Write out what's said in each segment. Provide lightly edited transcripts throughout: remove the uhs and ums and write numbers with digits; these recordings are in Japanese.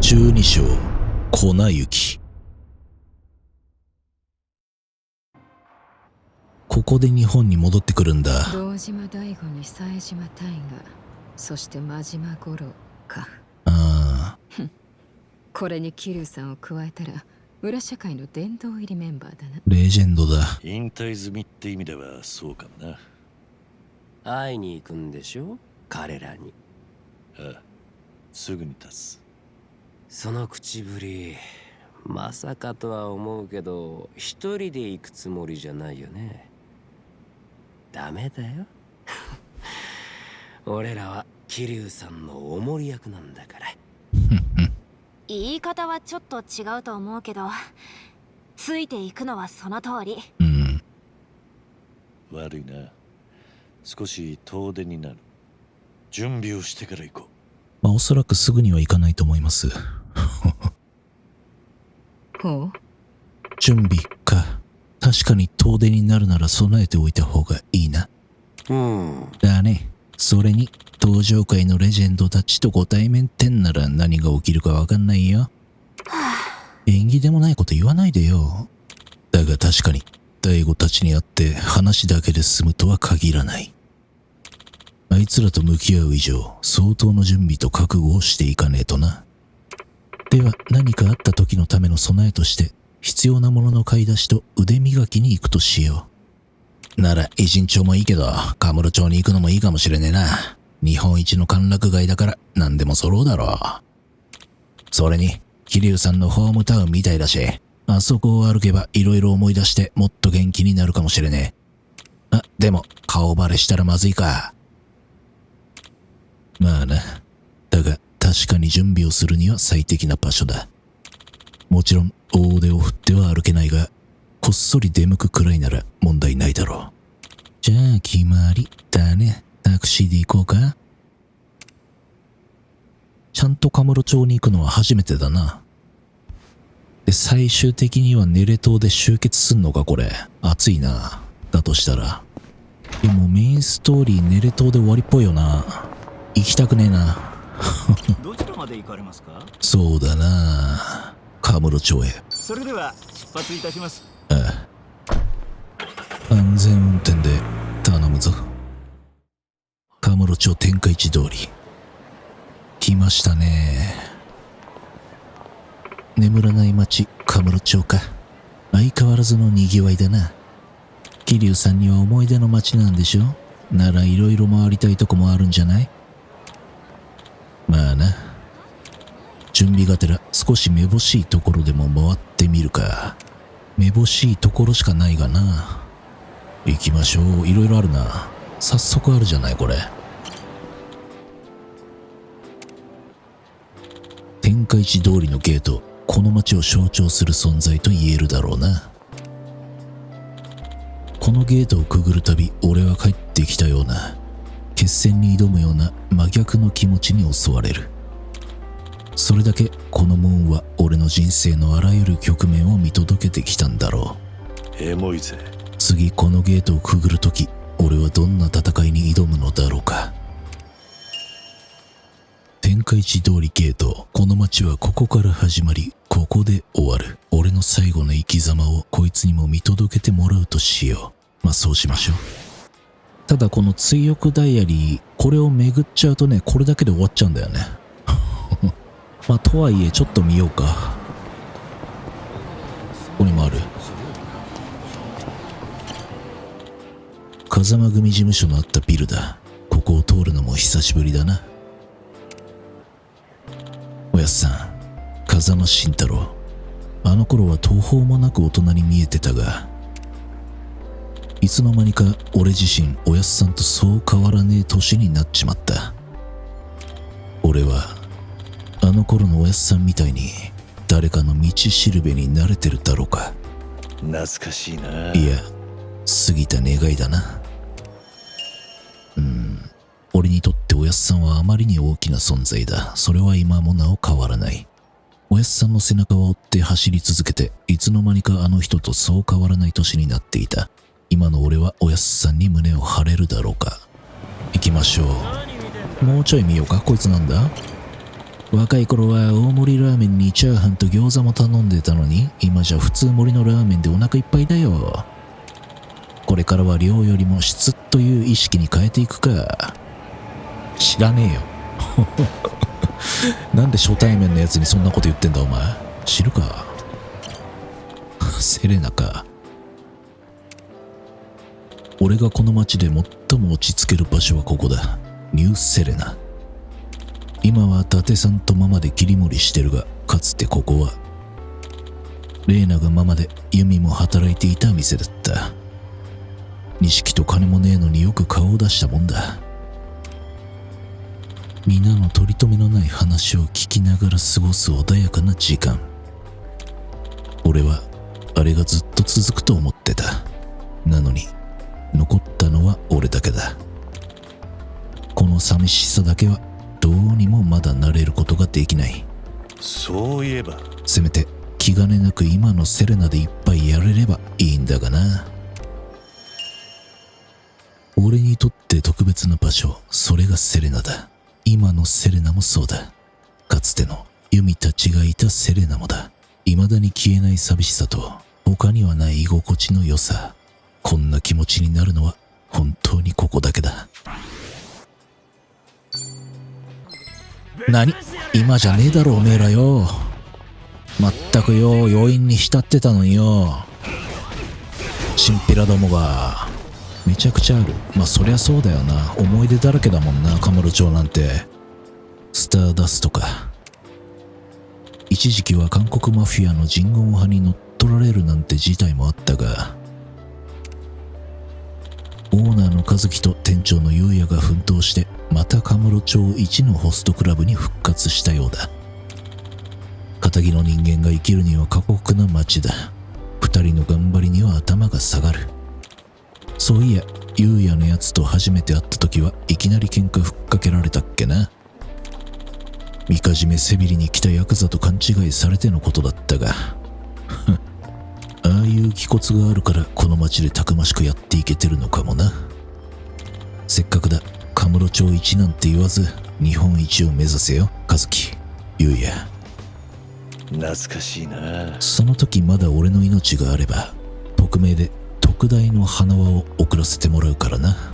12章粉雪。ここで日本に戻ってくるんだ。堂島大吾に冴島大河、そして真島五郎か。ああ。これに桐生さんを加えたら裏社会の殿堂入りメンバーだな。レジェンドだ。引退済みって意味ではそうかもな。会いに行くんでしょ、彼らに。ああ、すぐに立つ。その口ぶり、まさかとは思うけど一人で行くつもりじゃないよね。ダメだよ俺らは桐生さんのお守り役なんだから言い方はちょっと違うと思うけど、ついていくのはその通り。悪いな。少し遠出になる。準備をしてから行こう。まあおそらくすぐには行かないと思いますほう。準備か。確かに遠出になるなら備えておいた方がいいな。だね。それに登場界のレジェンドたちとご対面ってんなら何が起きるかわかんないよ。縁起でもないこと言わないでよ。だが確かに大悟たちに会って話だけで済むとは限らない。あいつらと向き合う以上相当の準備と覚悟をしていかねえとな。では何かあった時のための備えとして必要なものの買い出しと腕磨きに行くとしよう。なら偉人町もいいけどカムロ町に行くのもいいかもしれねえな。日本一の歓楽街だから何でも揃うだろう。それに桐生さんのホームタウンみたいだし、あそこを歩けば色々思い出してもっと元気になるかもしれねえ。あ、でも顔バレしたらまずいか。まあな。だが確かに準備をするには最適な場所だ。もちろん大腕を振っては歩けないが、こっそり出向くくらいなら問題ないだろう。じゃあ決まりだね。タクシーで行こうか。ちゃんとカムロ町に行くのは初めてだな。で、最終的にはネレ島で集結すんのかこれ。熱いな。だとしたら。でもメインストーリーネレ島で終わりっぽいよな。行きたくねえな。どちらまで行かれますか？そうだな。カムロ町へ。それでは出発いたします。ああ。安全運転で頼むぞ。カムロ町天下一通り。来ましたね。眠らない町、カムロ町か。相変わらずの賑わいだな。桐生さんには思い出の町なんでしょ？なら色々回りたいとこもあるんじゃない？まあな。準備がてら少しめぼしいところでも回ってみるか。めぼしいところしかないがな。行きましょう。色々あるな。早速あるじゃないこれ。天下一通りのゲート、この街を象徴する存在と言えるだろうな。このゲートをくぐるたび俺は帰ってきたような、決戦に挑むような真逆の気持ちに襲われる。それだけこの門は俺の人生のあらゆる局面を見届けてきたんだろう。エモいぜ。次このゲートをくぐるとき、俺はどんな戦いに挑むのだろうか。天下一通りゲート、この街はここから始まり、ここで終わる。俺の最後の生き様をこいつにも見届けてもらうとしよう。まあそうしましょう。ただこの追憶ダイアリー、これを巡っちゃうとね、これだけで終わっちゃうんだよね。まあとはいえちょっと見ようか。ここにもある。風間組事務所のあったビルだ。ここを通るのも久しぶりだな。おやっさん、風間慎太郎。あの頃は途方もなく大人に見えてたが、いつの間にか俺自身おやっさんとそう変わらねえ年になっちまった。俺はあの頃のおやっさんみたいに誰かの道しるべに慣れてるだろうか。懐かしいな。いや、過ぎた願いだな。俺にとっておやっさんはあまりに大きな存在だ。それは今もなお変わらない。おやっさんの背中を追って走り続けて、いつの間にかあの人とそう変わらない年になっていた。今の俺はおやっさんに胸を張れるだろうか。行きましょう。もうちょい見ようか。こいつなんだ？若い頃は大盛りラーメンにチャーハンと餃子も頼んでたのに、今じゃ普通盛りのラーメンでお腹いっぱいだよ。これからは量よりも質という意識に変えていくか。知らねえよ。なんで初対面のやつにそんなこと言ってんだお前。知るか。セレナか。俺がこの街で最も落ち着ける場所はここだ。ニューセレナ。今は伊達さんとママで切り盛りしてるが、かつてここはレイナがママでユミも働いていた店だった。錦と金もねえのによく顔を出したもんだ。皆の取り留めのない話を聞きながら過ごす穏やかな時間。俺はあれがずっと続くと思ってた。なのに残ったのは俺だけだ。この寂しさだけはどうにもまだ慣れることができない。そういえばせめて気兼ねなく今のセレナでいっぱいやれればいいんだがな。俺にとって特別な場所、それがセレナだ。今のセレナもそうだ。かつてのユミたちがいたセレナもだ。未だに消えない寂しさと他にはない居心地の良さ。こんな気持ちになるのは本当にここだけだ。何？今じゃねえだろおめえらよ。まったくよ、余韻に浸ってたのによ。チンピラどもが。めちゃくちゃある。まあそりゃそうだよな。思い出だらけだもんな、カムロ町なんて。スターダストか。一時期は韓国マフィアの人言派に乗っ取られるなんて事態もあったが、オーナーの和樹と店長の優也が奮闘してまたカムロ町一のホストクラブに復活したようだ。仇の人間が生きるには過酷な街だ。二人の頑張りには頭が下がる。そういや、優也のやつと初めて会った時はいきなり喧嘩ふっかけられたっけな。みかじめ背びりに来たヤクザと勘違いされてのことだったがああいう気骨があるからこの町でたくましくやっていけてるのかもな。せっかくだ、カムロ町一なんて言わず日本一を目指せよ、和樹、優也。懐かしいな。その時まだ俺の命があれば匿名で特大の花輪を送らせてもらうからな。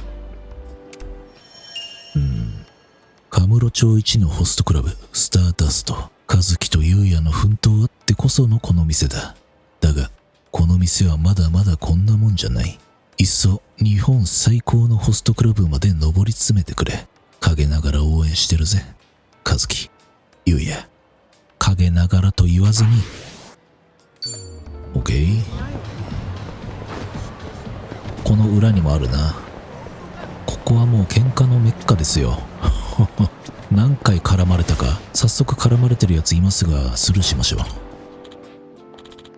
カムロ町一のホストクラブスターダスト、和樹と優也の奮闘あってこそのこの店だ。だがこの店はまだまだこんなもんじゃない。いっそ日本最高のホストクラブまで上り詰めてくれ。陰ながら応援してるぜ、和樹、優也。陰ながらと言わずに OK。 この裏にもあるな。ここはもう喧嘩のメッカですよ何回絡まれたか。早速絡まれてるやついますがスルーしましょう。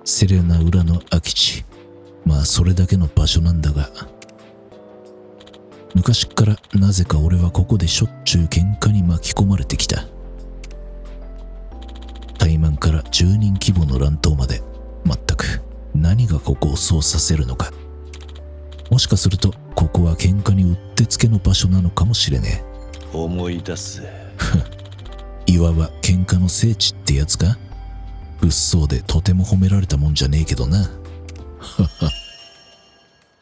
セレナ裏の空き地。まあそれだけの場所なんだが、昔からなぜか俺はここでしょっちゅう喧嘩に巻き込まれてきた。怠慢から10人規模の乱闘まで、全く何がここをそうさせるのか。もしかするとここは喧嘩にうってつけの場所なのかもしれねえ。思い出すぜ。いわば喧嘩の聖地ってやつか。物騒でとても褒められたもんじゃねえけどな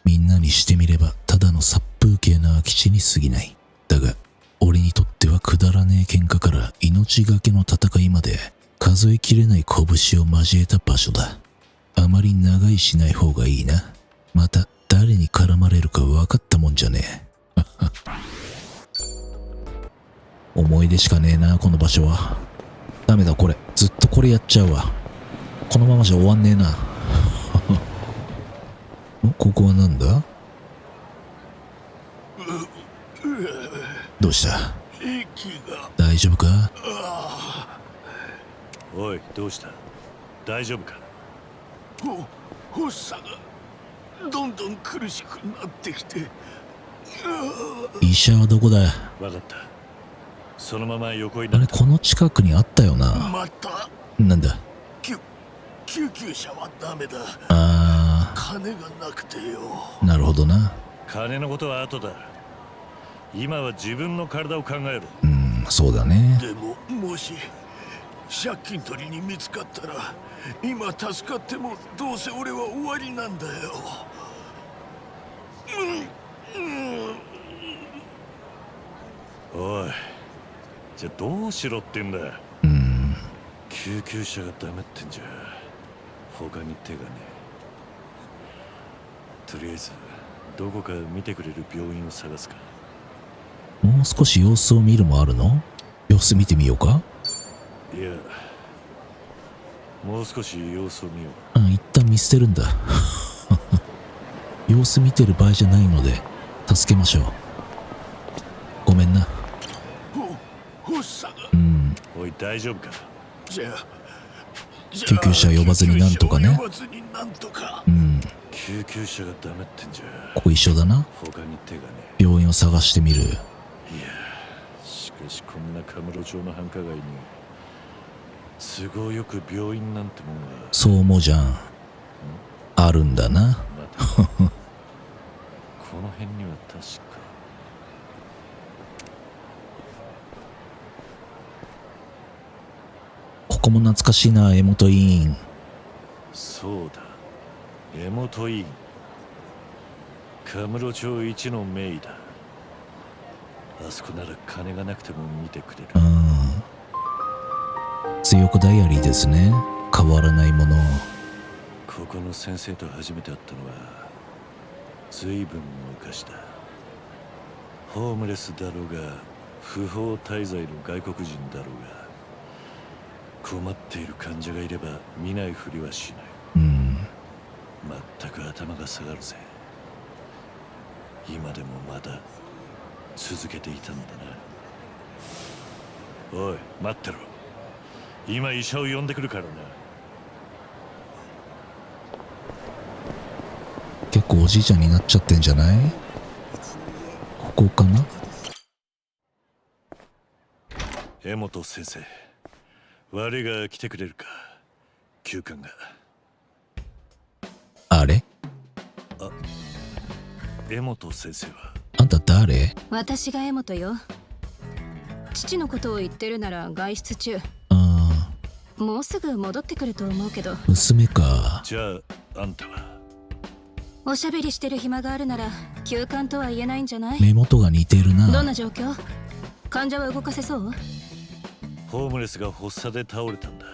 みんなにしてみればただの殺風景な空き地に過ぎない。だが俺にとってはくだらねえ喧嘩から命がけの戦いまで数えきれない拳を交えた場所だ。あまり長居しない方がいいな。また誰に絡まれるか分かったもんじゃねえ思い出しかねえな、この場所は。ダメだ、これずっとこれやっちゃうわ。このままじゃ終わんねえなここはなんだ。どうした、大丈夫か。おい、どうした、大丈夫か。発作がどんどん苦しくなってきて。医者はどこだ。わかった、そのまま横にあれ、なった。この近くにあったよな。またなんだ。救急車はダメだ。金がなくてよ。なるほどな。金のことは後だ。今は自分の体を考えろ。そうだね。でももし借金取りに見つかったら今助かってもどうせ俺は終わりなんだよ。おい、じゃあどうしろってんだ。救急車がダメってんじゃ他に手がねえ。とりあえずどこか見てくれる病院を探すか。もう少し様子を見るもあるの？様子見てみようか？いや、もう少し様子を見ようん、一旦見捨てるんだ。様子見てる場合じゃないので助けましょう。ごめんな。発作が。う。おい、大丈夫か？じゃあ救急車呼ばずになんとかね。呼ばずになんとか。救急車がダメってんじゃここ一緒だな。他に手がね病院を探してみる。え。いや、しかしこんなカムロ町の繁華街に都合よく病院なんてもんが。そう思うじゃん。あるんだな。待てこの辺には確か。ここも懐かしいな、江本医院。そうだ、江本医院。カムロ町一の名医だ。あそこなら金がなくても見てくれる。強くダイアリーですね。変わらないもの。ここの先生と初めて会ったのは随分昔だ。ホームレスだろうが不法滞在の外国人だろうが困っている患者がいれば見ないふりはしない。全く頭が下がるぜ。今でもまだ続けていたんだな。おい、待ってろ。今医者を呼んでくるからな。結構おじいちゃんになっちゃってんじゃない？ここかな？江本先生、我が来てくれるか。急患が。あれ？江本先生は？あんた誰？私が江本よ。父のことを言ってるなら外出中。もうすぐ戻ってくると思うけど。娘か。じゃああんたは？おしゃべりしてる暇があるなら急患とは言えないんじゃない？目元が似てるな。どんな状況？患者は動かせそう？ホームレスが発作で倒れたんだ。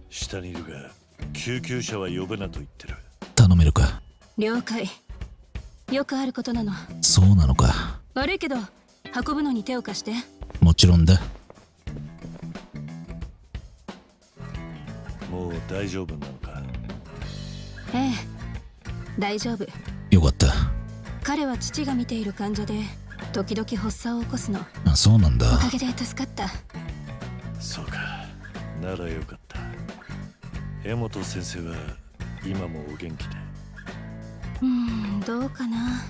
下にいるが救急車は呼ぶなと言ってる。頼めるか？了解。よくあることなの。そうなのか。悪いけど運ぶのに手を貸して。もちろんだ。もう大丈夫なのか？ええ、大丈夫。よかった。彼は父が見ている患者で時々発作を起こすの。あ、そうなんだ。おかげで助かった。そうか、ならよかった。江本先生は今もお元気で？どうかな。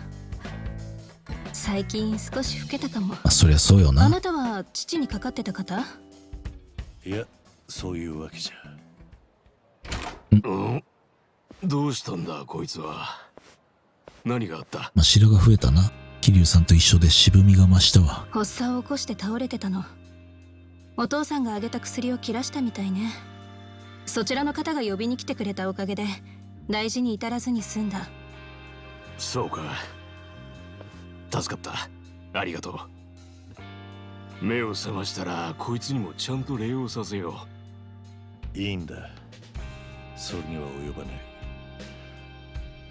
最近少し老けたかも。そりゃそうよな。あなたは父にかかってた方？いや、そういうわけじゃ。どうしたんだこいつは。何があった？白が増えたな。桐生さんと一緒で渋みが増したわ。発作を起こして倒れてたの。お父さんがあげた薬を切らしたみたいね。そちらの方が呼びに来てくれたおかげで大事に至らずに済んだ。そうか、助かった。ありがとう。目を覚ましたらこいつにもちゃんと礼をさせよいいんだ、それには及ばない。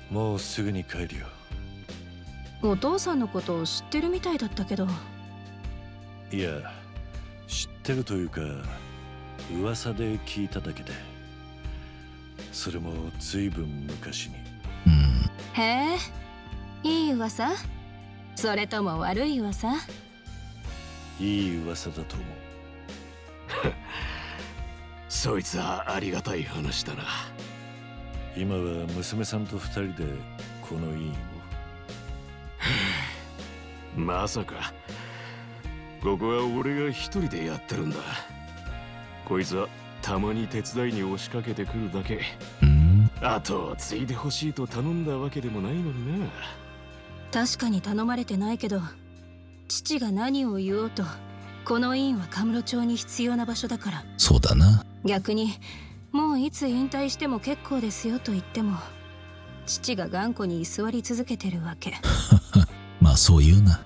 もうすぐに帰るよ。お父さんのことを知ってるみたいだったけど。いや、知ってるというか噂で聞いただけで。それも随分昔に。へえ、いい噂？それとも悪い噂？いい噂だと思う。そいつはありがたい話だな。今は娘さんと二人でこの医院を。まさかここは俺が一人でやってるんだ。こいつはたまに手伝いに押しかけてくるだけ。あとは継いでほしいと頼んだわけでもないのにな。確かに頼まれてないけど、父が何を言おうとこの院はカムロ町に必要な場所だから。そうだな。逆にもういつ引退しても結構ですよと言っても、父が頑固に居座り続けてるわけ。まあそう言うな。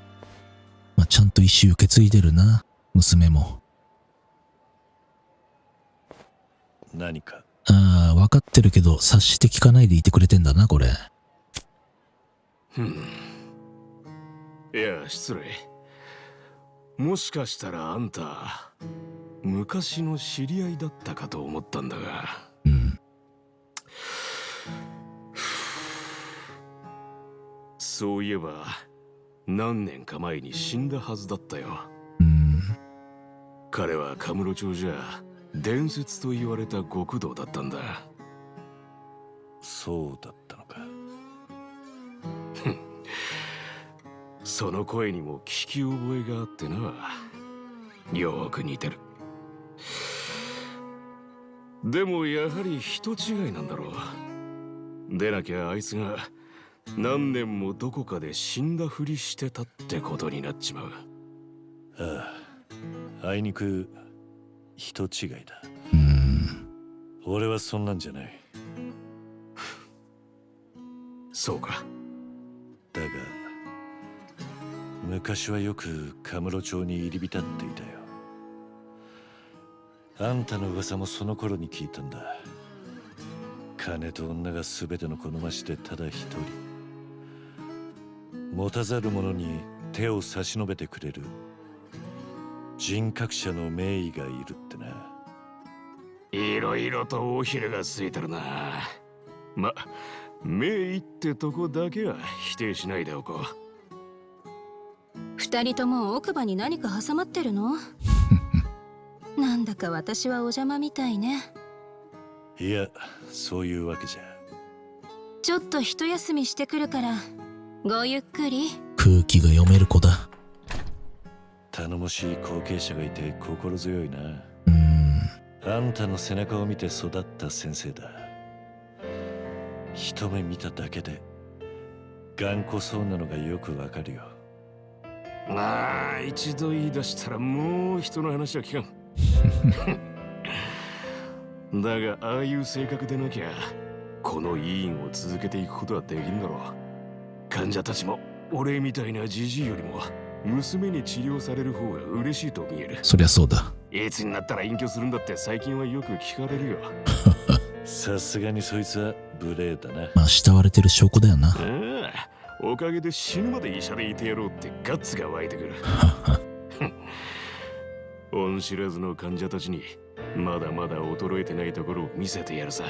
まあちゃんと意思受け継いでるな、娘も。何か？ああ、分かってるけど察して聞かないでいてくれてんだな、これ。いや、失礼。もしかしたらあんた昔の知り合いだったかと思ったんだが。うん。そういえば何年か前に死んだはずだったよ。彼はカムロ町じゃ伝説と言われた極道だったんだ。そうだったのか。その声にも聞き覚えがあってな。よく似てる。でもやはり人違いなんだろう。でなきゃあいつが何年もどこかで死んだふりしてたってことになっちまう。ああ、あいにく人違いだ。俺はそんなんじゃない。そうか。だが昔はよくカムロ町に入り浸っていたよ。あんたの噂もその頃に聞いたんだ。金と女が全ての好ましでただ一人、持たざる者に手を差し伸べてくれる人格者の名医がいるってな。いろいろと尾ひれがついてるな。ま、名医ってとこだけは否定しないでおこう。二人とも奥歯に何か挟まってるの？なんだか私はお邪魔みたいね。いや、そういうわけじゃ。ちょっと一休みしてくるからごゆっくり。空気が読める子だ。頼もしい後継者がいて心強いな。あんたの背中を見て育った先生だ。一目見ただけで頑固そうなのがよくわかるよ。まあ一度言い出したらもう人の話は聞かん。だがああいう性格でなきゃこの医院を続けていくことはできんだろう。患者たちも俺みたいなジジイよりも娘に治療される方が嬉しいと見える。そりゃそうだ。いつになったら隠居するんだって最近はよく聞かれるよ。さすがにそいつは無礼だな。まあ慕われてる証拠だよな。ああ、おかげで死ぬまで医者でいてやろうってガッツが湧いてくる。恩知らずの患者たちにまだまだ衰えてないところを見せてやるさ。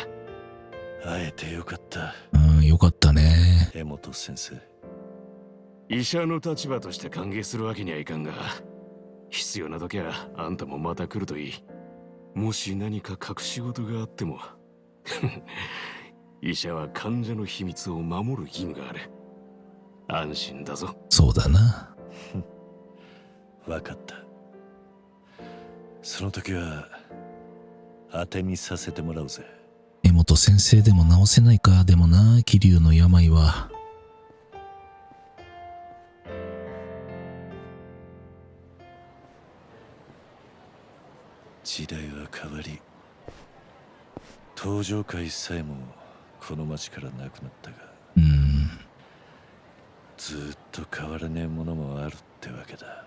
会えてよかった。よかったね。江本先生。医者の立場として歓迎するわけにはいかんが、必要な時はあんたもまた来るといい。もし何か隠し事があっても医者は患者の秘密を守る義務がある。安心だぞ。そうだな。わかった。その時は当てにさせてもらうぜ。江本先生でも治せないか。でもな、桐生の病は。時代は変わり、登場界さえもこの町からなくなったが、ずっと変わらねえものもあるってわけだ。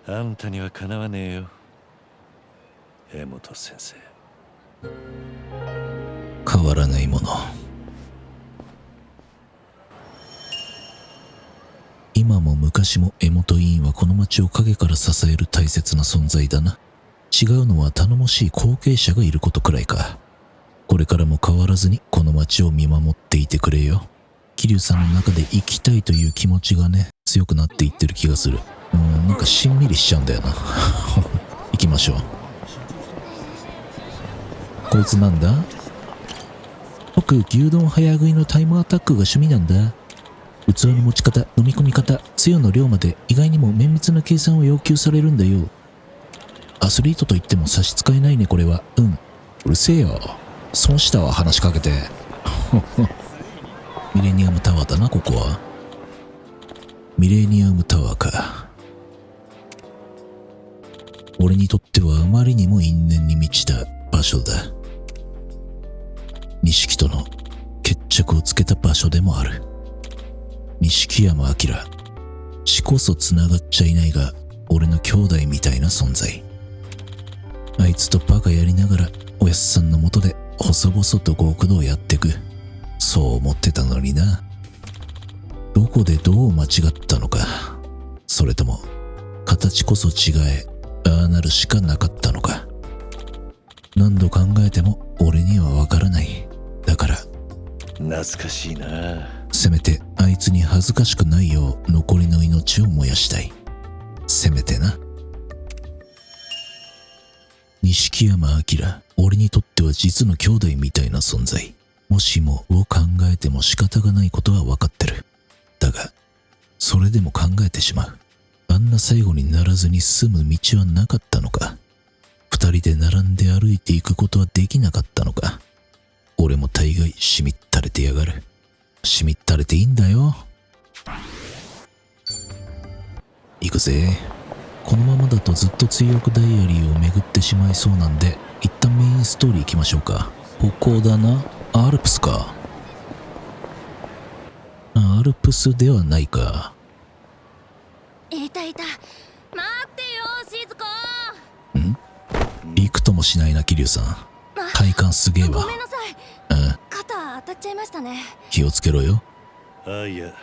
あんたにはかなわねえよ、江本先生。変わらないもの。今も昔も江本医院はこの町を陰から支える大切な存在だな。違うのは頼もしい後継者がいることくらいか。これからも変わらずにこの町を見守っていてくれよ。桐生さんの中で生きたいという気持ちがね、強くなっていってる気がする。なんかしんみりしちゃうんだよな。行きましょう。こいつなんだ？僕、牛丼早食いのタイムアタックが趣味なんだ。器の持ち方、飲み込み方、つゆの量まで意外にも綿密な計算を要求されるんだよ。アスリートと言っても差し支えないね、これは。うるせえよ。損したわ、話しかけて。ミレニアムタワーだな、ここは。ミレニアムタワーか。俺にとってはあまりにも因縁に満ちた場所だ。錦との決着をつけた場所でもある。錦山明、血こそ繋がっちゃいないが俺の兄弟みたいな存在。あいつとバカやりながらおやっさんのもとで細々と極道やってく、そう思ってたのにな。どこでどう間違ったのか、それとも形こそ違えああなるしかなかったのか。何度考えても俺にはわからない。だから懐かしいな。せめてあいつに恥ずかしくないよう残りの命を燃やしたい。せめてな。錦山明、俺にとっては実の兄弟みたいな存在。もしもを考えても仕方がないことは分かってる。だがそれでも考えてしまう。あんな最後にならずに済む道はなかったのか。二人で並んで歩いていくことはできなかったのか。俺も大概しみったれてやがる。しみったれていいんだよ。行くぜ。このままだとずっと追憶ダイアリーを巡ってしまいそうなんで、一旦メインストーリー行きましょうか。ここだな。アルプスか。アルプスではないか。いたいた。待ってよ、しずこ。びくともしないな、桐生さん。体感すげえわ。ごめんなさい。肩当たっちゃいましたね。気をつけろよ。ああ、いや、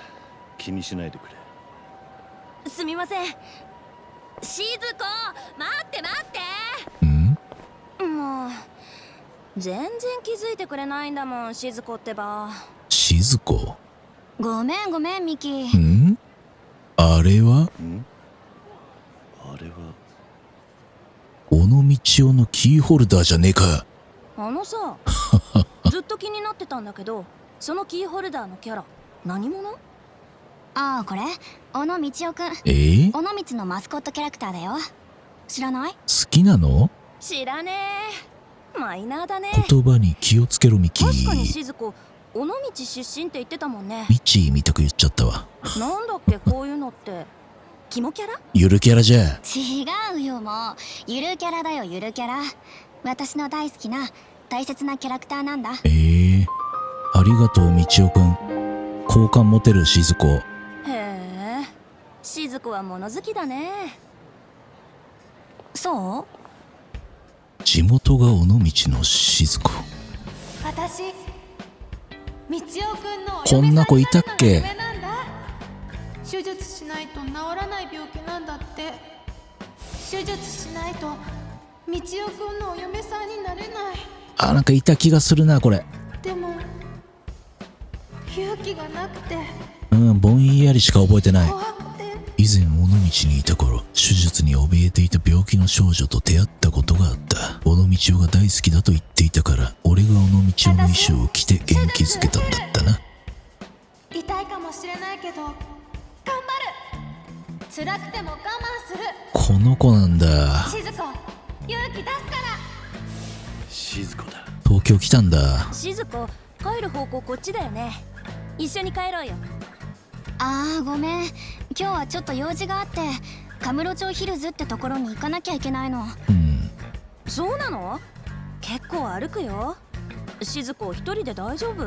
気にしないでくれ。すみません。しずこ、待って待って。もう全然気づいてくれないんだもん、しずこってば。しずこ。ごめんごめん、ミキ。あれはあれは尾道夫のキーホルダーじゃねえか。あのさずっと気になってたんだけど、そのキーホルダーのキャラ何者？ああ、これ小野道夫くん。尾尾道のマスコットキャラクターだよ。知らない？好きなの？知らねえ。マイナーだね。言葉に気をつけろミキ。確かにしずこ、尾道出身って言ってたもんね。ミチみたく言っちゃったわ。なんだっけこういうのって。キモキャラ？ゆるキャラじゃ。違うよ、もうゆるキャラだよ、ゆるキャラ。私の大好きな大切なキャラクターなんだ。ありがとう道夫くん。好感持てるしずこ。へえ、しずこは物好きだね。そう？地元が尾道のしずこ。私、道夫くんのこんな子いたっけ？夢なんだ。手術しないと治らない病気なんだって。手術しないと道夫くんのお嫁さんになれない。なんかいた気がするなこれ。でも勇気がなくてぼんやりしか覚えてない。怖くて。以前尾道にいた頃、手術に怯えていた病気の少女と出会ったことがあった。尾道夫が大好きだと言っていたから、俺が尾道夫の衣装を着て元気づけたんだったな。痛いかもしれないけど頑張る。辛くても我慢する。この子なんだ。しずこ、勇気出すから。しずこだ。東京来たんだ。しずこ、帰る方向こっちだよね。一緒に帰ろうよ。ああ、ごめん。今日はちょっと用事があって、カムロ町ヒルズってところに行かなきゃいけないの。そうなの？結構歩くよ。しずこ一人で大丈夫？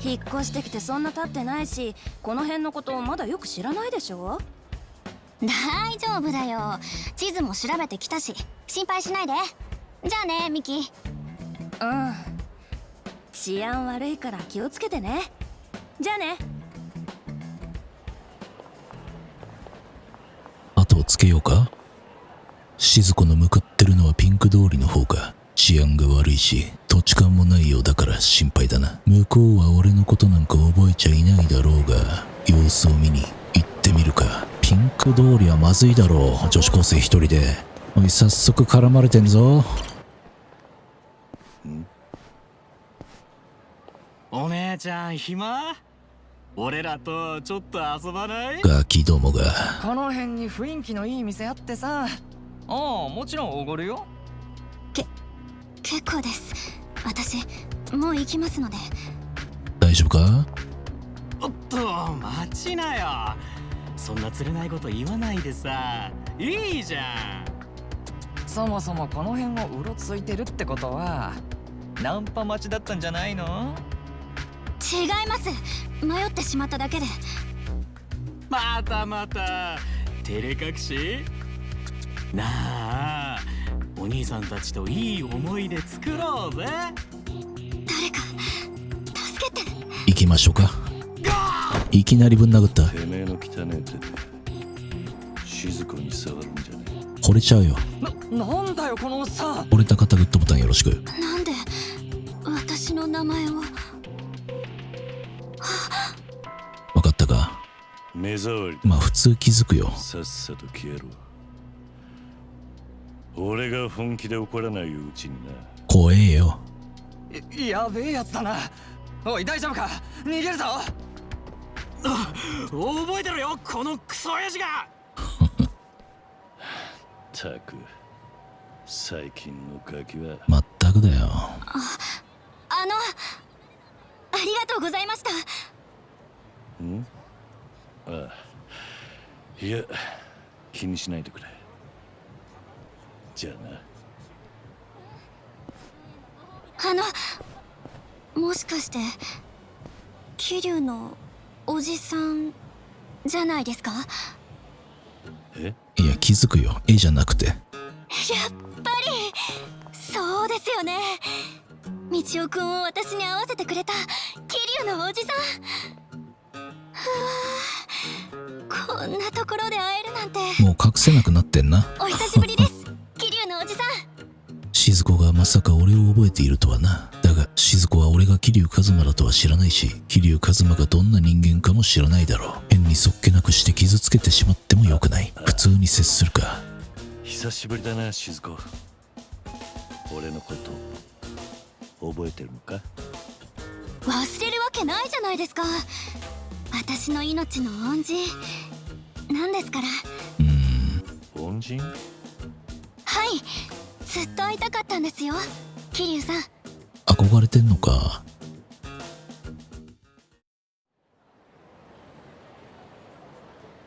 引っ越してきてそんな経ってないし、この辺のことまだよく知らないでしょ？大丈夫だよ。地図も調べてきたし、心配しないで。じゃあね、ミキ。治安悪いから気をつけてね。じゃあね。後をつけようか。静子の向かってるのはピンク通りの方か。治安が悪いし土地勘もないようだから心配だな。向こうは俺のことなんか覚えちゃいないだろうが、様子を見に行ってみるか。ピンク通りはまずいだろう、女子高生一人で。おい、早速絡まれてんぞ。お姉ちゃん暇？俺らとちょっと遊ばない？ガキどもが。この辺に雰囲気のいい店あってさ。もちろんおごるよ。結構です。私もう行きますので。大丈夫か？と待ちなよ。そんな釣れないこと言わないでさ。いいじゃん。そもそもこの辺をうろついてるってことはナンパ待ちだったんじゃないの？違います。迷ってしまっただけで。また照れ隠し？なあ、お兄さんたちといい思い出作ろうぜ。誰か助けて。行きましょうか。いきなりぶん殴った。てめえの汚ねえ手で静子に触るんじゃねえ。惚れちゃうよ。なんだよこのおっさん。惚れた方グッドボタンよろしく。なんで私の名前を。わかったか。目障りまあ普通気づくよ。さっさと消えろ。俺が本気で怒らないうちにな。怖えよ。やべえやつだな。おい大丈夫か？逃げるぞ。覚えてろよ、このクソ親父が。たく最近のガキはまったくだよ。ありがとうございました。ん？ああ、いや気にしないでくれ。じゃあな。もしかして桐生のおじさんじゃないですか？え？いや気づくよ。絵じゃなくて。やっぱりそうですよね。道夫くんを私に会わせてくれた桐生のおじさん。こんなところで会えるなんて。もう隠せなくなってんな。お久しぶりです桐生のおじさん。静子がまさか俺を覚えているとはな。だが静子は俺が桐生一馬だとは知らないし、桐生一馬がどんな人間かも知らないだろう。変にそっけなくして傷つけてしまってもよくない。普通に接するか。久しぶりだな静子。俺のこと覚えてるのか？忘れるわけないじゃないですか。私の命の恩人なんですから。恩人？はい、ずっと会いたかったんですよ桐生さん。憧れてんのか。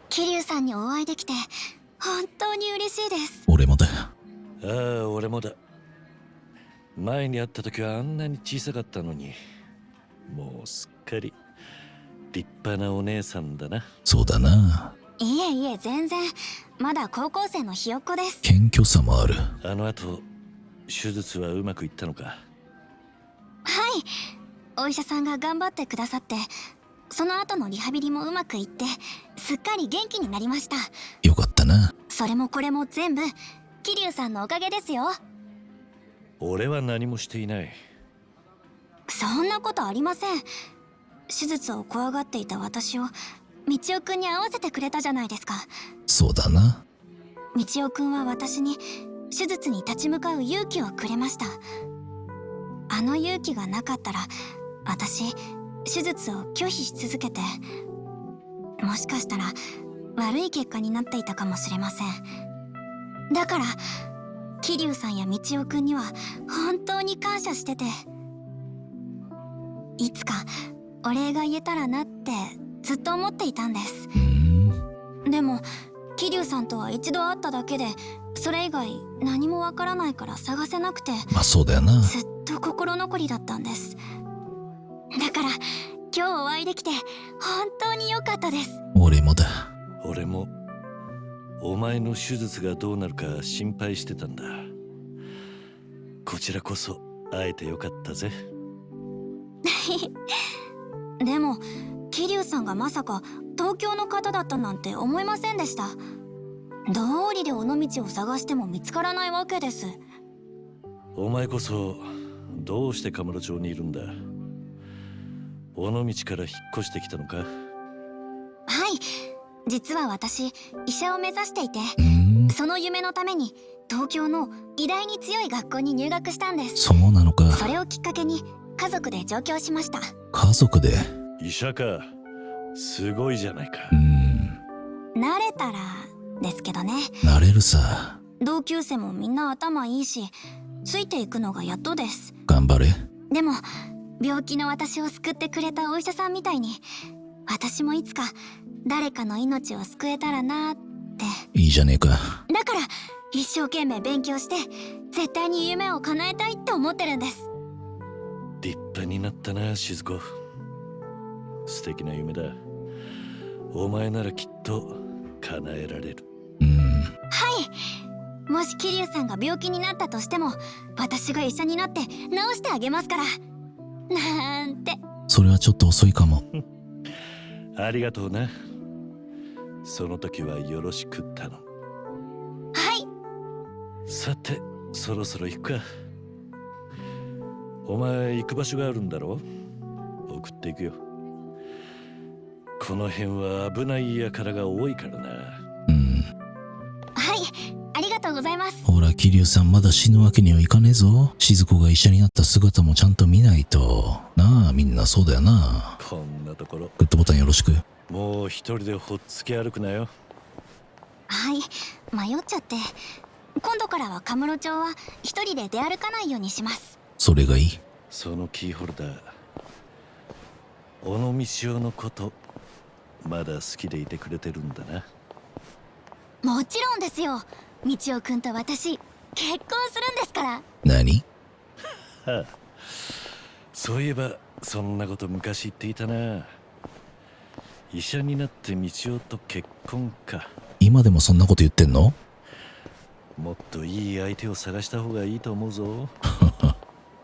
桐生さんにお会いできて本当に嬉しいです。俺もだ。ああ、俺もだ。前に会った時はあんなに小さかったのに、もうすっかり立派なお姉さんだな。そうだな。いえいえ、全然まだ高校生のひよっこです。謙虚さもある。あの後手術はうまくいったのか？はい、お医者さんが頑張ってくださって、その後のリハビリもうまくいってすっかり元気になりました。よかったな。それもこれも全部桐生さんのおかげですよ。俺は何もしていない。そんなことありません。手術を怖がっていた私を道夫くんに会わせてくれたじゃないですか。そうだな。道夫くんは私に手術に立ち向かう勇気をくれました。あの勇気がなかったら私手術を拒否し続けて、もしかしたら悪い結果になっていたかもしれません。だから桐生さんや道夫くんには本当に感謝してて、いつかお礼が言えたらなってずっと思っていたんです。でも桐生さんとは一度会っただけで、それ以外何もわからないから探せなくて、まあそうだよな。ずっと心残りだったんです。だから今日お会いできて本当に良かったです。俺もだ。俺もお前の手術がどうなるか心配してたんだ。こちらこそ会えてよかったぜ。でも桐生さんがまさか東京の方だったなんて思いませんでした。どうりで尾道を探しても見つからないわけです。お前こそどうしてカムロ町にいるんだ？尾道から引っ越してきたのか？はい、実は私医者を目指していて、その夢のために東京の医大に強い学校に入学したんです。そうなのか。それをきっかけに家族で上京しました。家族で？医者か。すごいじゃないか。慣れたらですけどね。慣れるさ。同級生もみんな頭いいし、ついていくのがやっとです。頑張れ。でも病気の私を救ってくれたお医者さんみたいに私もいつか誰かの命を救えたらなって。いいじゃねえか。だから一生懸命勉強して絶対に夢を叶えたいって思ってるんです。立派になったな、静子。素敵な夢だ。お前ならきっと叶えられる。はい。もし桐生さんが病気になったとしても、私が医者になって治してあげますから。なんて。それはちょっと遅いかも。ありがとうな。その時はよろしく頼む。はい。さて、そろそろ行くか。お前行く場所があるんだろう？送っていくよ。この辺は危ない輩が多いからな。はい、ありがとうございます。ほら、桐生さんまだ死ぬわけにはいかねえぞ。静子が医者になった姿もちゃんと見ないと。なあ、みんなそうだよな。こんなところ。グッドボタンよろしく。もう一人でほっつき歩くなよ。はい、迷っちゃって。今度からはカムロ町は一人で出歩かないようにします。それがいい。そのキーホルダー、小野道夫のことまだ好きでいてくれてるんだな。もちろんですよ。道夫くんと私結婚するんですから。何？はあ、そういえばそんなこと昔言っていたな。医者になって道夫と結婚か。今でもそんなこと言ってんの？もっといい相手を探した方がいいと思うぞ。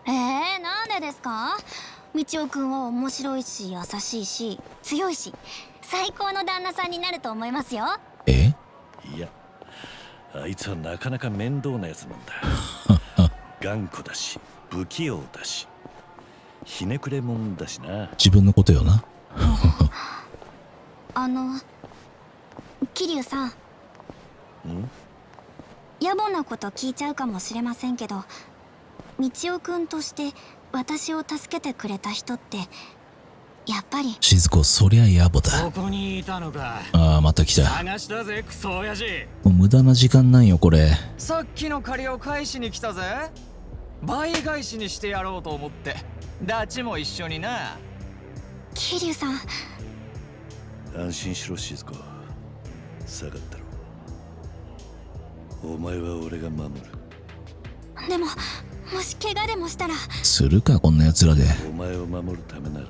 なんでですか？道夫くんは面白いし優しいし強いし最高の旦那さんになると思いますよ。え？いや、あいつはなかなか面倒なやつなんだ。頑固だし不器用だしひねくれもんだしな。自分のことよな。桐生さん、野暮なこと聞いちゃうかもしれませんけど、道夫くんとして私を助けてくれた人ってやっぱり。静子、そりゃ野暮だ。ここにいたのか。ああ、また来た。探したぜ、クソ親父。もう無駄な時間なんよこれ。さっきの借りを返しに来たぜ。倍返しにしてやろうと思って。ダチも一緒にな。桐生さん、安心しろ静子。下がったろ。お前は俺が守る。でももし怪我でもしたら。するかこんな奴らで。お前を守るためなら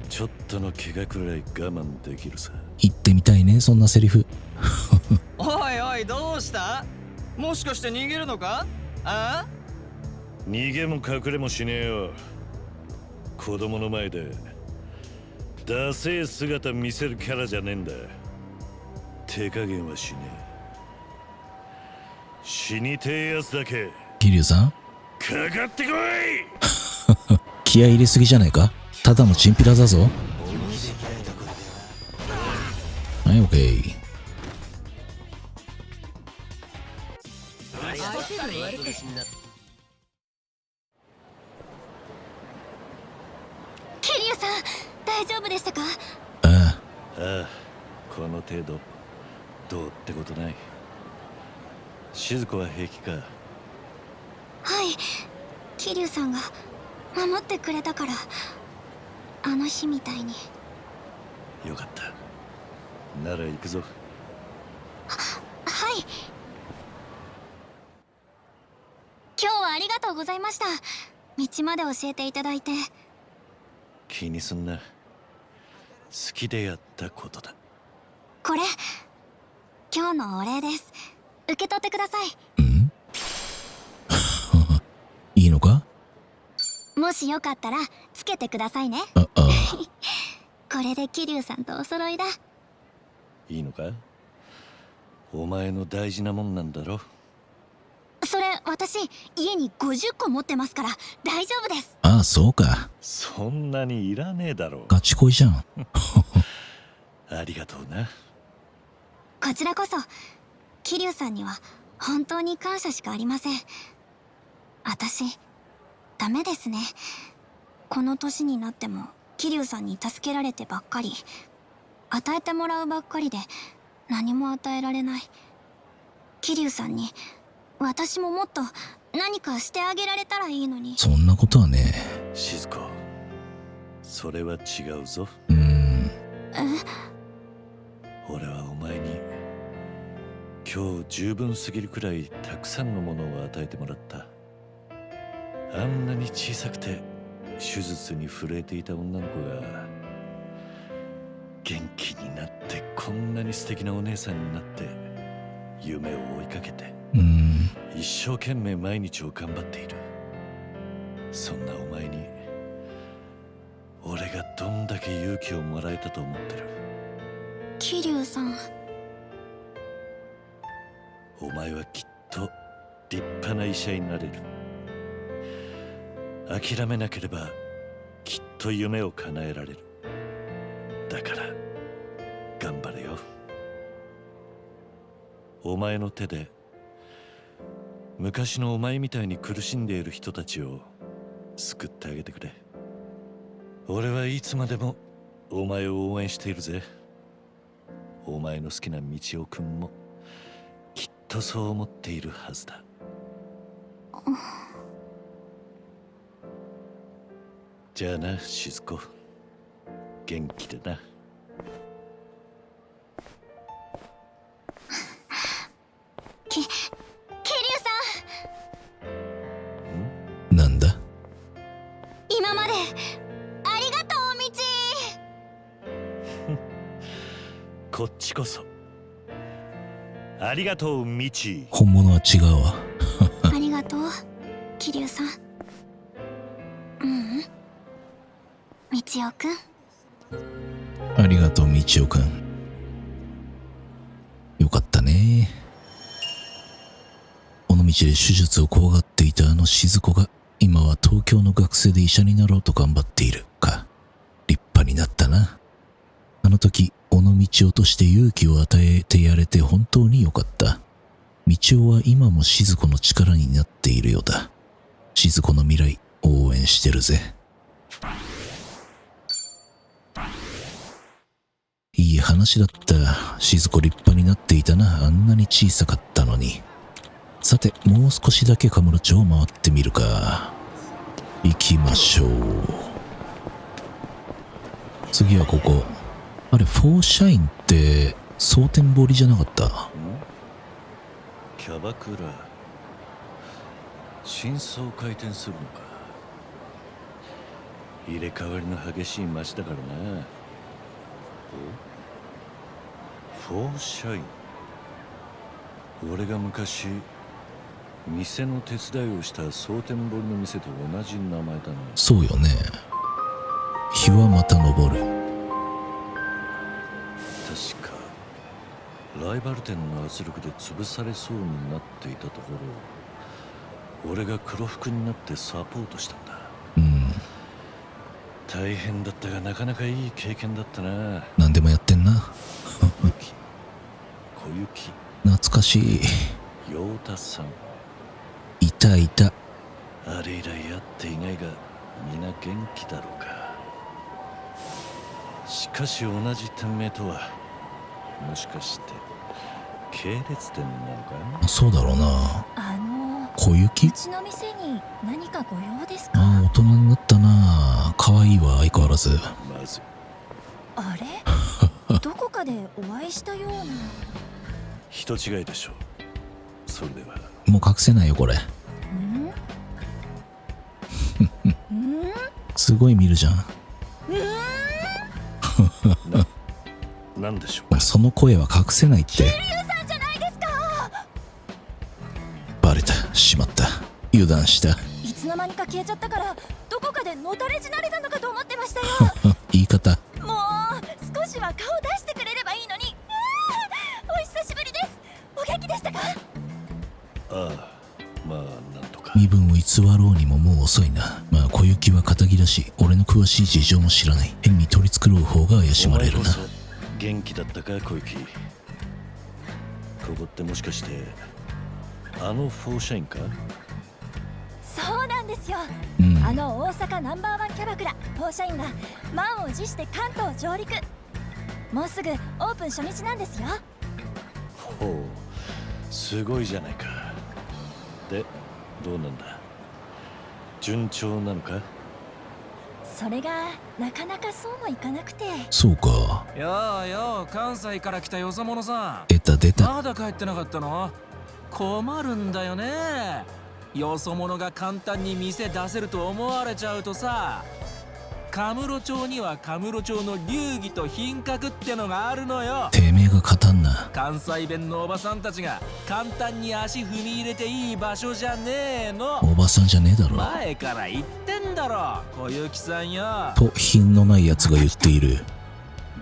ちょっとの怪我くらい我慢できるさ。言ってみたいね、そんなセリフ。おいおい、どうした？もしかして逃げるのか？あ？逃げも隠れもしねえよ。子供の前でダセえ姿見せるキャラじゃねえんだ。手加減はしねえ。死にてえやつだけ桐生さん、かかってこい。気合い入れすぎじゃないか。ただのチンピラだぞ。はい、オッケー。桐生さん、大丈夫でしたか？ああ、この程度どうってことない。静子は平気か？はい、桐生さんが守ってくれたから、あの日みたいに。よかった。なら行くぞ。はい。今日はありがとうございました。道まで教えていただいて。気にすんな。好きでやったことだ。これ今日のお礼です。受け取ってください。いいのか？もしよかったらつけてくださいね。これで桐生さんとお揃いだ。いいのか？お前の大事なもんなんだろ。それ私家に50個持ってますから大丈夫です。ああ、そうか。そんなにいらねえだろう。ガチ恋じゃん。ありがとうな。こちらこそ桐生さんには本当に感謝しかありません。私ダメですね。この年になっても桐生さんに助けられてばっかり、与えてもらうばっかりで何も与えられない。桐生さんに私ももっと何かしてあげられたらいいのに。そんなことはね。静子、それは違うぞ。俺はお前に今日十分すぎるくらいたくさんのものを与えてもらった。あんなに小さくて手術に震えていた女の子が元気になってこんなに素敵なお姉さんになって夢を追いかけて一生懸命毎日を頑張っている。そんなお前に俺がどんだけ勇気をもらえたと思ってる。桐生さん、お前はきっと立派な医者になれる。諦めなければきっと夢を叶えられる。だから頑張れよ。お前の手で昔のお前みたいに苦しんでいる人たちを救ってあげてくれ。俺はいつまでもお前を応援しているぜ。お前の好きな道夫くんもきっとそう思っているはずだ。じゃあな、静子。元気でな。桐生さなんだ？ん、今までありがとう、ミチ。こっちこそありがとう、ミチ。本物は違うわ。ありがとう、桐生さん。みちおくん。ありがとう、みちおくん。よかったね。尾道で手術を怖がっていたあの静子が今は東京の学生で医者になろうと頑張っているか。立派になったな。あの時尾道夫として勇気を与えてやれて本当によかった。道夫は今も静子の力になっているようだ。静子の未来応援してるぜ。いい話だった。静子立派になっていたな。あんなに小さかったのに。さて、もう少しだけカムロ町を回ってみるか。行きましょう。次はここ。あれ、フォーシャインって蒼天堀じゃなかった？キャバクラ。真相回転するのか。入れ替わりの激しい街だからな。フォーシャイン。俺が昔店の手伝いをした蒼天堀の店と同じ名前だな。そうよね。日はまた昇る。確かライバル店の圧力で潰されそうになっていたところ、俺が黒服になってサポートしたんだ。大変だったがなかなかいい経験だったな。何でもやってんな。小雪。懐かしい。陽太さん。いたいた。あれ以来会っていないが皆元気だろうか。しかし同じ店名とはもしかして系列店なのか。そうだろうな。小雪？うちの店に何かご用ですか？ああ、大人になったな。可愛いわ、相変わらず。まずあれどこかでお会いしたような。人違いでしょう。それではもう隠せないよこれ。すごい見るじゃん。なんでしょうか。その声は隠せないって。桐生さんじゃないですか。バレた。しまった。油断した。いつの間にか消えちゃったからどこかでのたれ死なれたのかと思ってましたよ。言い方。もう少しは顔出してくれればいいのに。お久しぶりです。お元気でしたか？ああ、まあなんとか。身分を偽ろうにももう遅いな。まあ小雪は堅気だし、俺の詳しい事情も知らない。変に取り繕う方が怪しまれるな。元気だったか小雪。ここってもしかしてあのフォーシャインか？そうなんですよ。あの大阪ナンバーワンキャバクラフォーシャインが満を持して関東上陸。もうすぐオープン初日なんですよ。ほう、すごいじゃないか。で、どうなんだ？順調なのか？それがなかなかそうもいかなくて。そうか。よーよー、関西から来たよそ者さん。出た出た。まだ帰ってなかったの？困るんだよね。よそ者が簡単に店出せると思われちゃうとさ。カムロ町にはカムロ町の流儀と品格ってのがあるのよ。てめえが語んな。関西弁のおばさんたちが簡単に足踏み入れていい場所じゃねえの。おばさんじゃねえだろ。前から言ってんだろ、小雪さんよ。と品のないやつが言っている。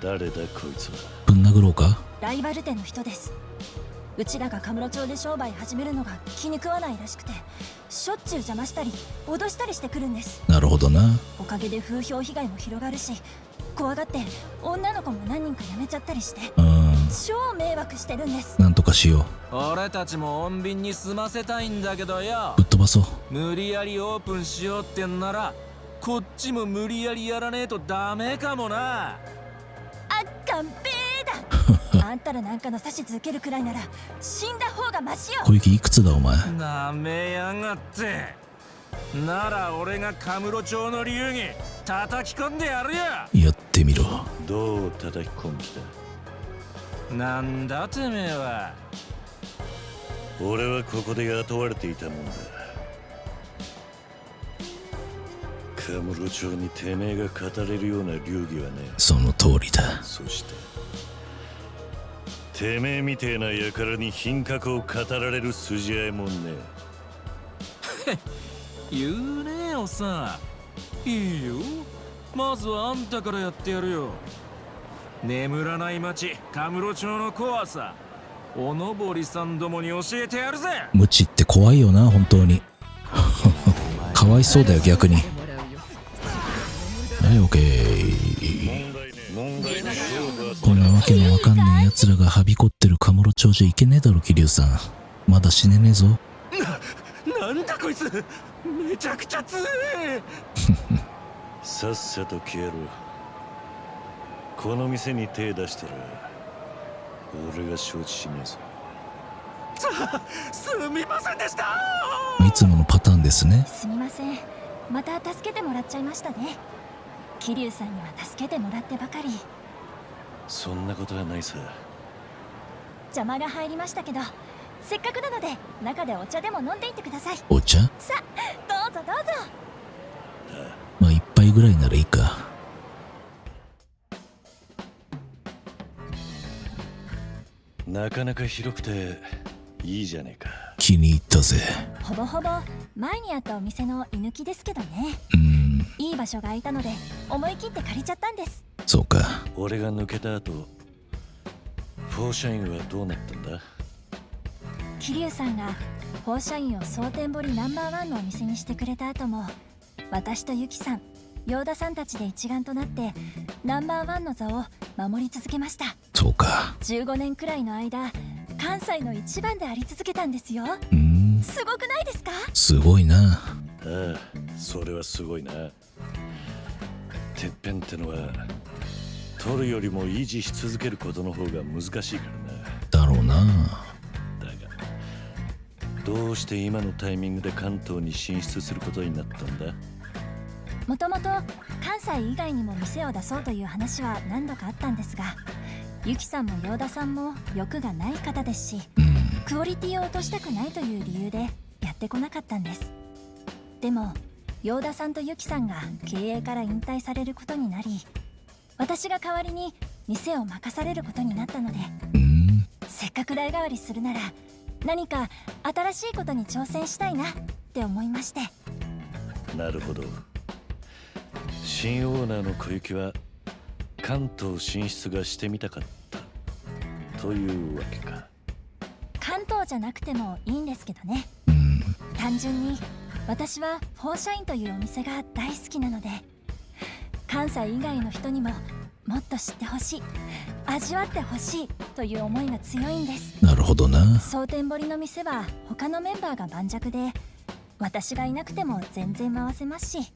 誰だこいつは。ぶん殴ろうか。ライバル店の人です。うちらがカムロ町で商売始めるのが気に食わないらしくて、しょっちゅう邪魔したり脅したりしてくるんです。なるほどな。おかげで風評被害も広がるし、怖がって女の子も何人か辞めちゃったりして、超迷惑してるんです。なんとかしよ俺たちも穏便に済ませたいんだけどよ。う。ぶっ飛ばそう。無理やりオープンしようってんなら、こっちも無理やりやらねえとダメかもな。あっかんべーだあんたらなんかの指図受けるくらいなら死んだ方がマシよ。小雪いくつだお前。なめやがって。なら俺がカムロ町の流儀叩き込んでやるよ。やってみろ。どう叩き込んできた？なんだてめえは。俺はここで雇われていたもんだ。カムロ町にてめえが語れるような流儀はね。その通りだ。そしててめえみてえな輩に品格を語られる筋合いもんね。言うねえおっさん。いいよ、まずはあんたからやってやるよ。眠らない町カムロ町の怖さ、おのぼりさんどもに教えてやるぜ。無知って怖いよな本当に。かわいそうだよ逆に。はい、オッケー。こんなわけのわかんねえ奴らがはびこってるカムロ町じゃいけねえだろ桐生さん。まだ死ねねえぞ。なんだこいつ、めちゃくちゃ強え。さっさと消えろ。この店に手出したら俺が承知しねえぞ。すみませんでした。いつものパターンですね。すみません、また助けてもらっちゃいましたね。桐生さんには助けてもらってばかり。そんなことはないさ。邪魔が入りましたけど、せっかくなので中でお茶でも飲んでいってください。お茶？さあどうぞどうぞ。まあ一杯ぐらいならいいか。なかなか広くていいじゃねえか。気に入ったぜ。ほぼほぼ前にあったお店の居抜きですけどね。いい場所が空いたので思い切って借りちゃったんです。そうか。俺が抜けた後、フォーシャインはどうなったんだ？桐生さんがフォーシャインを蒼天堀ナンバーワンのお店にしてくれた後も、私とユキさん、ヨーダさんたちで一丸となってナンバーワンの座を守り続けました。そうか。15年くらいの間、関西の一番であり続けたんですよ。すごくないですか？すごいな。ああ、それはすごいな。てっぺんってのは取るよりも維持し続けることの方が難しいからな。だろうな。だがどうして今のタイミングで関東に進出することになったんだ？もともと関西以外にも店を出そうという話は何度かあったんですが、ユキさんもヨーダさんも欲がない方ですし、クオリティを落としたくないという理由でやってこなかったんです。でもヨーダさんとユキさんが経営から引退されることになり、私が代わりに店を任されることになったので、せっかく代替わりするなら何か新しいことに挑戦したいなって思いまして。なるほど。新オーナーの小雪は関東進出がしてみたかったというわけか。関東じゃなくてもいいんですけどね。単純に私はフォーシャインというお店が大好きなので、関西以外の人にももっと知ってほしい、味わってほしいという思いが強いんです。なるほどな。蒼天堀の店は他のメンバーが盤石で、私がいなくても全然回せますし、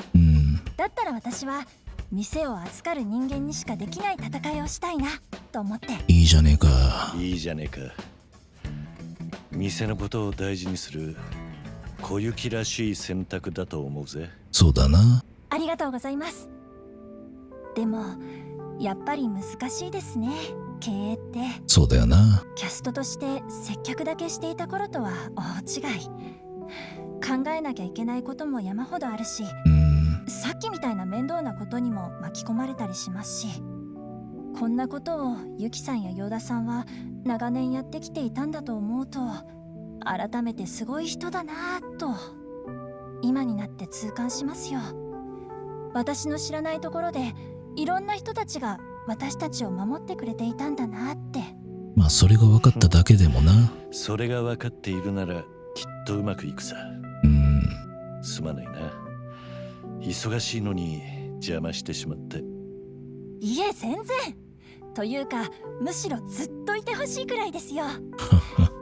だったら私は店を預かる人間にしかできない戦いをしたいなと思って。いいじゃねえか。いいじゃねえか。店のことを大事にする小雪らしい選択だと思うぜ。そうだな。ありがとうございます。でもやっぱり難しいですね、経営って。そうだよな。キャストとして接客だけしていた頃とは大違い。考えなきゃいけないことも山ほどあるし、さっきみたいな面倒なことにも巻き込まれたりしますし、こんなことをユキさんやヨダさんは長年やってきていたんだと思うと、改めてすごい人だなぁと今になって痛感しますよ。私の知らないところでいろんな人たちが私たちを守ってくれていたんだなって。まあそれが分かっただけでもな。それが分かっているならきっとうまくいくさ。すまないな、忙しいのに邪魔してしまって。いえ全然。というかむしろずっといてほしいくらいですよ。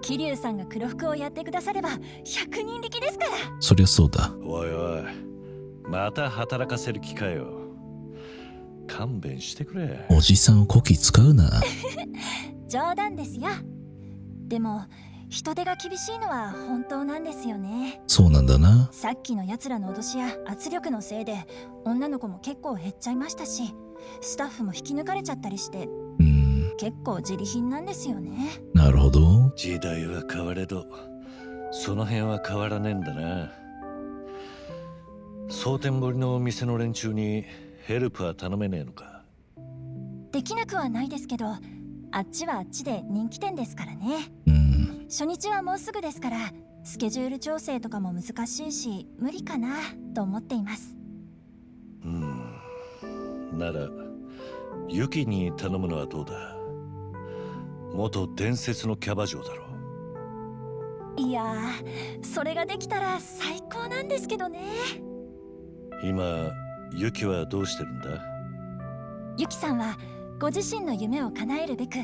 桐生さんが黒服をやってくだされば100人力ですから。そりゃそうだ。おいおい、また働かせる気かよ。勘弁してくれ。おじさんをこき使うな。冗談ですよ。でも人手が厳しいのは本当なんですよね。そうなんだな。さっきのやつらの脅しや圧力のせいで女の子も結構減っちゃいましたし、スタッフも引き抜かれちゃったりして、結構自利品なんですよね。なるほど。時代は変われどその辺は変わらねえんだな。蒼天堀のお店の連中にヘルプは頼めねえのか。できなくはないですけど、あっちはあっちで人気店ですからね。初日はもうすぐですから、スケジュール調整とかも難しいし無理かなと思っています。ならユキに頼むのはどうだ。元伝説のキャバ嬢だろ。いやー、それができたら最高なんですけどね。今ユキはどうしてるんだ。ユキさんはご自身の夢を叶えるべく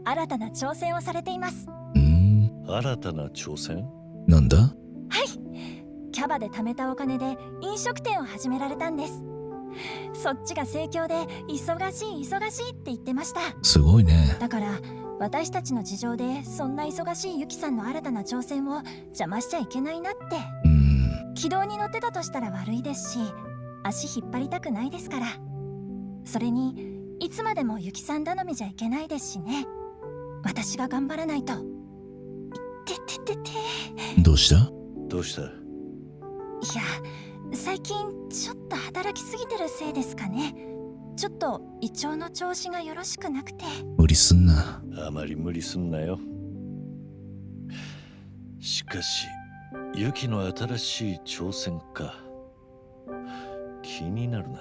新たな挑戦をされています。新たな挑戦？なんだ？はい、キャバで貯めたお金で飲食店を始められたんです。そっちが盛況で忙しい忙しいって言ってました。すごいね。だから私たちの事情でそんな忙しいユキさんの新たな挑戦を邪魔しちゃいけないなって。軌道に乗ってたとしたら悪いですし、足引っ張りたくないですから。それにいつまでもユキさん頼みじゃいけないですしね。私が頑張らないと。どうした？どうした？いや、最近ちょっと働きすぎてるせいですかね。ちょっと胃腸の調子がよろしくなくて。無理すんな。あまり無理すんなよ。しかしユキの新しい挑戦か。気になるな。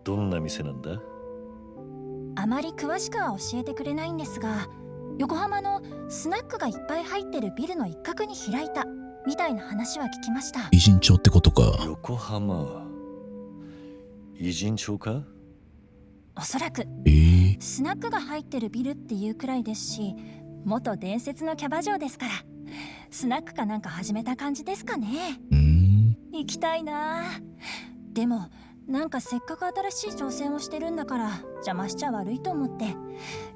どんな店なんだ？あまり詳しくは教えてくれないんですが、横浜のスナックがいっぱい入ってるビルの一角に開いたみたいな話は聞きました。偉人町ってことか。横浜偉人町か？おそらく、スナックが入ってるビルっていうくらいですし、元伝説のキャバ嬢ですから、スナックかなんか始めた感じですかね。行きたいな。でもなんかせっかく新しい挑戦をしてるんだから邪魔しちゃ悪いと思って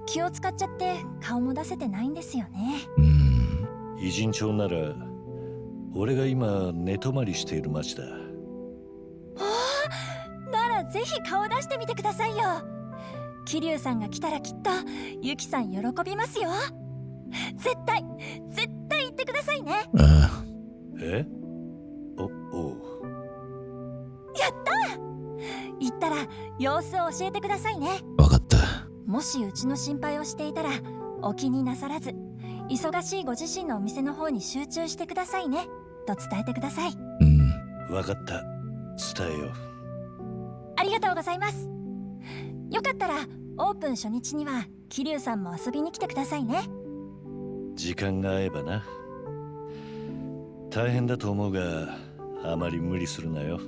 気を使っちゃって顔も出せてないんですよね。偉人町なら俺が今寝泊まりしている町だ。ならぜひ顔出してみてくださいよ。桐生さんが来たらきっとユキさん喜びますよ。絶対言ってくださいね。え？やったー。言ったら様子を教えてくださいね。わかった。もしうちの心配をしていたらお気になさらず、忙しいご自身のお店の方に集中してくださいねと伝えてください。わかった、伝えよう。ありがとうございます。よかったらオープン初日には桐生さんも遊びに来てくださいね。時間が合えばな。大変だと思うがあまり無理するなよ。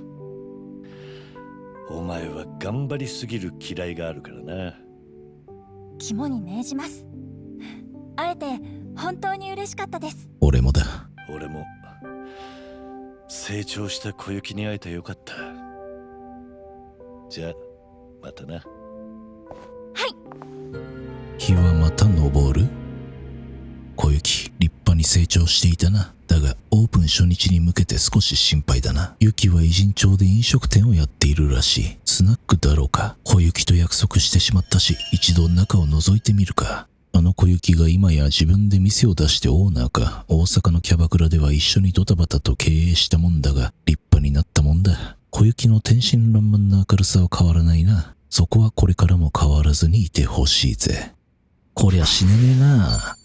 お前は頑張りすぎる嫌いがあるからな。肝に銘じます。会えて本当に嬉しかったです。俺もだ。俺も成長した小雪に会えてよかった。じゃあまたな。日はまた昇る。小雪立派にに成長していたな。だがオープン初日に向けて少し心配だな。ユキは偉人町で飲食店をやっているらしい。スナックだろうか。小雪と約束してしまったし、一度中を覗いてみるか。あの小雪が今や自分で店を出してオーナーか。大阪のキャバクラでは一緒にドタバタと経営したもんだが、立派になったもんだ。小雪の天真爛漫な明るさは変わらないな。そこはこれからも変わらずにいてほしいぜ。こりゃ死ねねえな。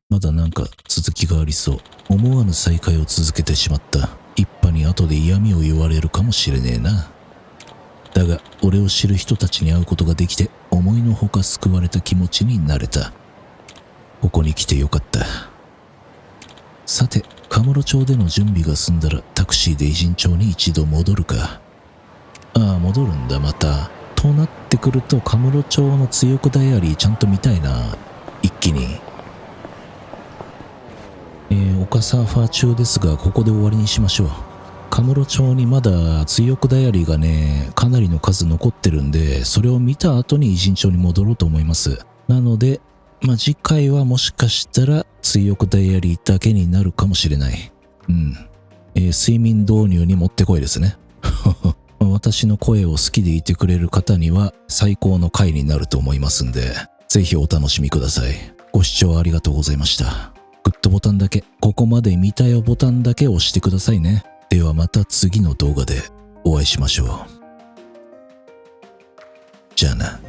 まだなんか続きがありそう。思わぬ再会を続けてしまった。一派に後で嫌味を言われるかもしれねえな。だが俺を知る人たちに会うことができて、思いのほか救われた気持ちになれた。ここに来てよかった。さて、カムロ町での準備が済んだらタクシーで偉人町に一度戻るか。ああ、戻るんだまた。となってくるとカムロ町の強くダイアリーちゃんと見たいな。一気に。丘サーファー中ですが、ここで終わりにしましょう。カムロ町にまだ追憶ダイアリーがね、かなりの数残ってるんで、それを見た後に偉人町に戻ろうと思います。なので、次回はもしかしたら追憶ダイアリーだけになるかもしれない。睡眠導入にもってこいですね。私の声を好きでいてくれる方には最高の回になると思いますんで、ぜひお楽しみください。ご視聴ありがとうございました。グッドボタンだけ、ここまで見たよボタンだけ押してくださいね。ではまた次の動画でお会いしましょう。じゃあな。